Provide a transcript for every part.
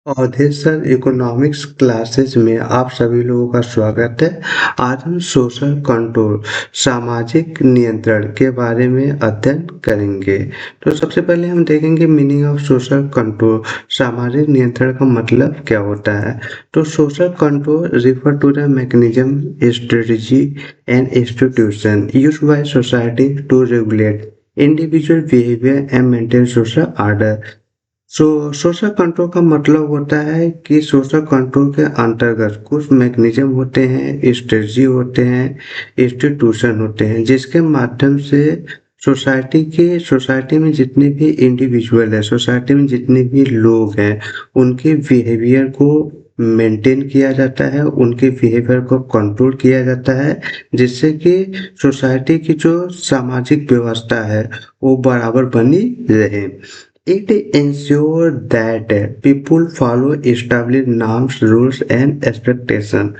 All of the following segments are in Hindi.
अवधेश सर इकोनॉमिक्स क्लासेस में आप सभी लोगों का स्वागत है। आज हम सोशल कंट्रोल सामाजिक नियंत्रण के बारे में अध्ययन करेंगे। तो सबसे पहले हम देखेंगे मीनिंग ऑफ सोशल कंट्रोल। सामाजिक नियंत्रण का मतलब क्या होता है। तो social control refer to the mechanism strategy and institution used by society to regulate individual behaviour and maintain social order. Social control का मतलब होता है कि सोशल कंट्रोल के अंतर्गत कुछ मैकेनिज्म होते हैं, स्ट्रेटजी होते हैं, इंस्टीट्यूशन होते हैं, जिसके माध्यम से सोसाइटी में जितने भी इंडिविजुअल है, सोसाइटी में जितने भी लोग हैं, उनके बिहेवियर को मेंटेन किया जाता है, उनके बिहेवियर को कंट्रोल किया जाता है, जिससे कि सोसाइटी की जो सामाजिक व्यवस्था है वो बराबर बनी रहे। It ensures that people follow established norms, rules and expectations.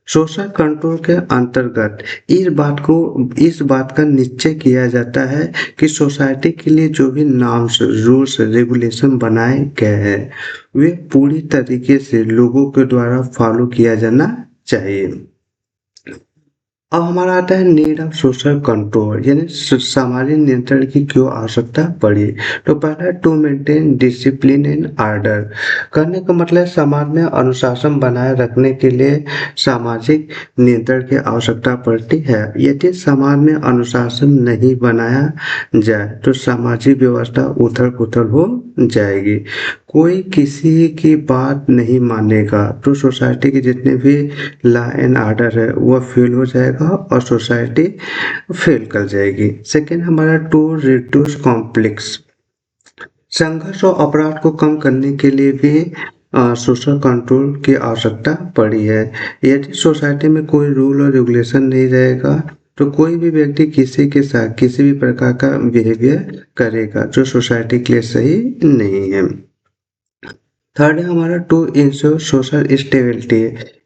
Social control के अंतर्गत इस बात का निश्चय किया जाता है कि सोसाइटी के लिए जो भी नॉर्म्स, रूल्स, रेगुलेशन बनाए गए हैं वे पूरी तरीके से लोगों के द्वारा फॉलो किया जाना चाहिए। अब हमारा आता है नीड ऑफ सोशल कंट्रोल, यानी सामाजिक नियंत्रण की क्यों आवश्यकता पड़ी। तो पहला to maintain discipline and order. करने का मतलब समाज में अनुशासन बनाए रखने के लिए सामाजिक नियंत्रण की आवश्यकता पड़ती है। यदि समाज में अनुशासन नहीं बनाया जाए तो सामाजिक व्यवस्था उथल पुथल हो जाएगी। कोई किसी की बात नहीं मानेगा तो सोसाइटी के जितने भी लॉ एंड ऑर्डर है वह फेल हो जाएगा और सोसाइटी फेल कर जाएगी। सेकेंड हमारा टू रिड्यूस कॉम्प्लेक्स। संघर्ष और अपराध को कम करने के लिए भी सोशल कंट्रोल की आवश्यकता पड़ी है। यदि सोसाइटी में कोई रूल और रेगुलेशन नहीं रहेगा तो कोई भी व्यक्ति किसी के साथ किसी भी प्रकार का बिहेवियर करेगा जो सोसाइटी के लिए सही नहीं है। थर्ड है हमारा टू इंश्योर सोशल स्टेबिलिटी,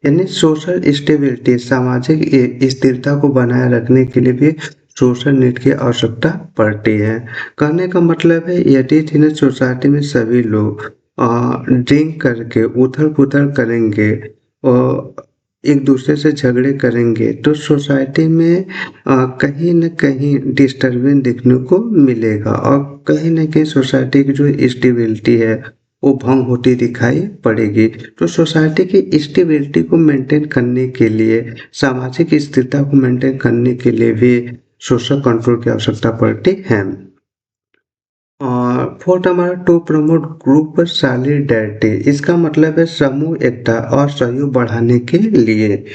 यानी सोशल स्टेबिलिटी सामाजिक स्थिरता को बनाए रखने के लिए भी सोशल नीड की आवश्यकता पड़ती है। कहने का मतलब है यदि जिन्हें सोसाइटी में सभी लोग ड्रिंक करके उथल पुथल करेंगे और एक दूसरे से झगड़े करेंगे तो सोसाइटी में कहीं न कहीं डिस्टर्बेंस देखने को मिलेगा और कहीं न कहीं सोसाइटी की जो स्टेबिलिटी है वो भंग होती दिखाई पड़ेगी। तो सोसाइटी की स्टेबिलिटी को मेंटेन करने के लिए, सामाजिक स्थिरता को मेंटेन करने के लिए भी सोशल कंट्रोल की आवश्यकता पड़ती है। और फोर्थ हमारा टू प्रमोट ग्रुप सॉलिडेरिटी। इसका मतलब है समूह एकता और सहयोग बढ़ाने के लिए।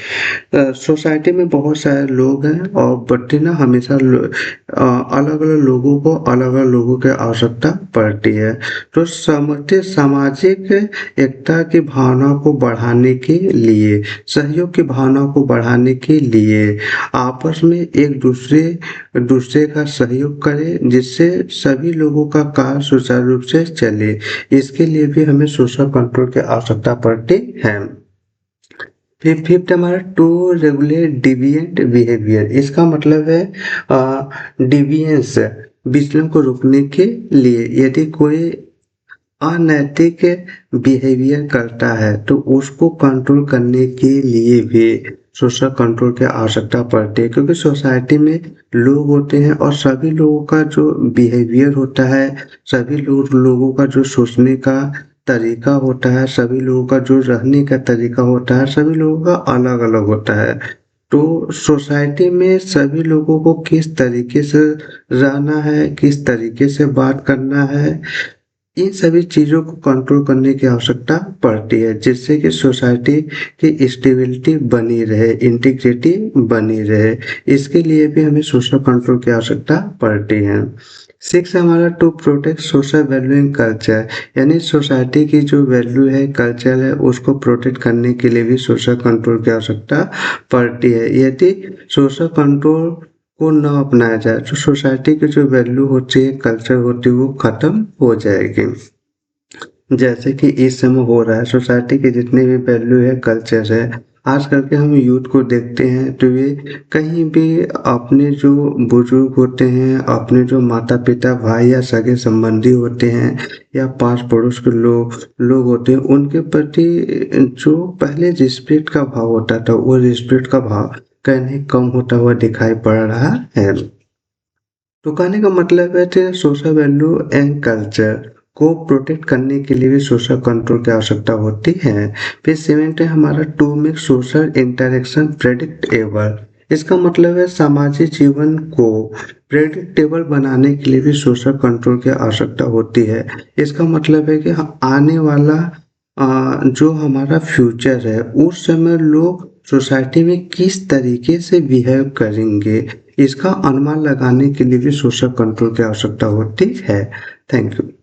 सोसाइटी में बहुत सारे लोग हैं और बट ना हमेशा अलग अलग लोगों को अलग अलग लोगों की आवश्यकता पड़ती है। तो समझते सामाजिक एकता की भावना को बढ़ाने के लिए, सहयोग की भावना को बढ़ाने के लिए आपस में एक दूसरे का सहयोग करें जिससे सभी लोगों का कार्य सुचारू रूप से चले। इसके लिए भी हमें सोशल कंट्रोल की आवश्यकता पड़ती है। फिर फिफ्थ हमारा टू रेगुलेट डिविएंट बिहेवियर। इसका मतलब है डिविएंस, विचलन को रोकने के लिए। यदि कोई अनैतिक बिहेवियर करता है तो उसको कंट्रोल करने के लिए भी सोशल कंट्रोल की आवश्यकता पड़ती है, क्योंकि सोसाइटी में लोग होते हैं और सभी लोगों का जो बिहेवियर होता है, सभी लोगों का जो सोचने का तरीका होता है, सभी लोगों का जो रहने का तरीका होता है, सभी लोगों का अलग अलग होता है। तो सोसाइटी में सभी लोगों को किस तरीके से रहना है, किस तरीके से बात करना है, इन सभी चीज़ों को कंट्रोल करने की आवश्यकता पड़ती है जिससे कि सोसाइटी की स्टेबिलिटी बनी रहे, इंटीग्रिटी बनी रहे। इसके लिए भी हमें सोशल कंट्रोल की आवश्यकता पड़ती है। सिक्स हमारा to protect social value and culture, यानी सोसाइटी की जो वैल्यू है, कल्चर है, उसको प्रोटेक्ट करने के लिए भी सोशल कंट्रोल की आवश्यकता पड़ती है। यदि सोशल कंट्रोल को न अपनाया जाए तो सोसाइटी की जो वैल्यू होती है, कल्चर होती है, वो खत्म हो जाएगी। जैसे कि इस समय हो रहा है, सोसाइटी के जितने भी वैल्यू है, कल्चर है, आजकल के हम यूथ को देखते हैं तो वे कहीं भी अपने जो बुजुर्ग होते हैं, अपने जो माता-पिता, भाई या सगे-संबंधी होते हैं या पास-पड़ोस के लोग लोग होते हैं, उनके प्रति जो पहले रिस्पेक्ट का भाव होता था, वो रिस्पेक्ट का भाव कहीं कम होता हुआ दिखाई पड़ रहा है। तो कहने का मतलब है कि सोशल वैल्यू एंड कल्चर को प्रोटेक्ट करने के लिए भी सोशल कंट्रोल की आवश्यकता होती है। फिर 7 है हमारा to make social interaction predictable. इसका मतलब है सामाजिक जीवन को प्रेडिक्टेबल बनाने के लिए भी सोशल कंट्रोल की आवश्यकता होती है। इसका मतलब है कि आने वाला जो हमारा फ्यूचर है उस समय लोग सोसाइटी में किस तरीके से बिहेव करेंगे, इसका अनुमान लगाने के लिए भी सोशल कंट्रोल की आवश्यकता होती है। Thank you.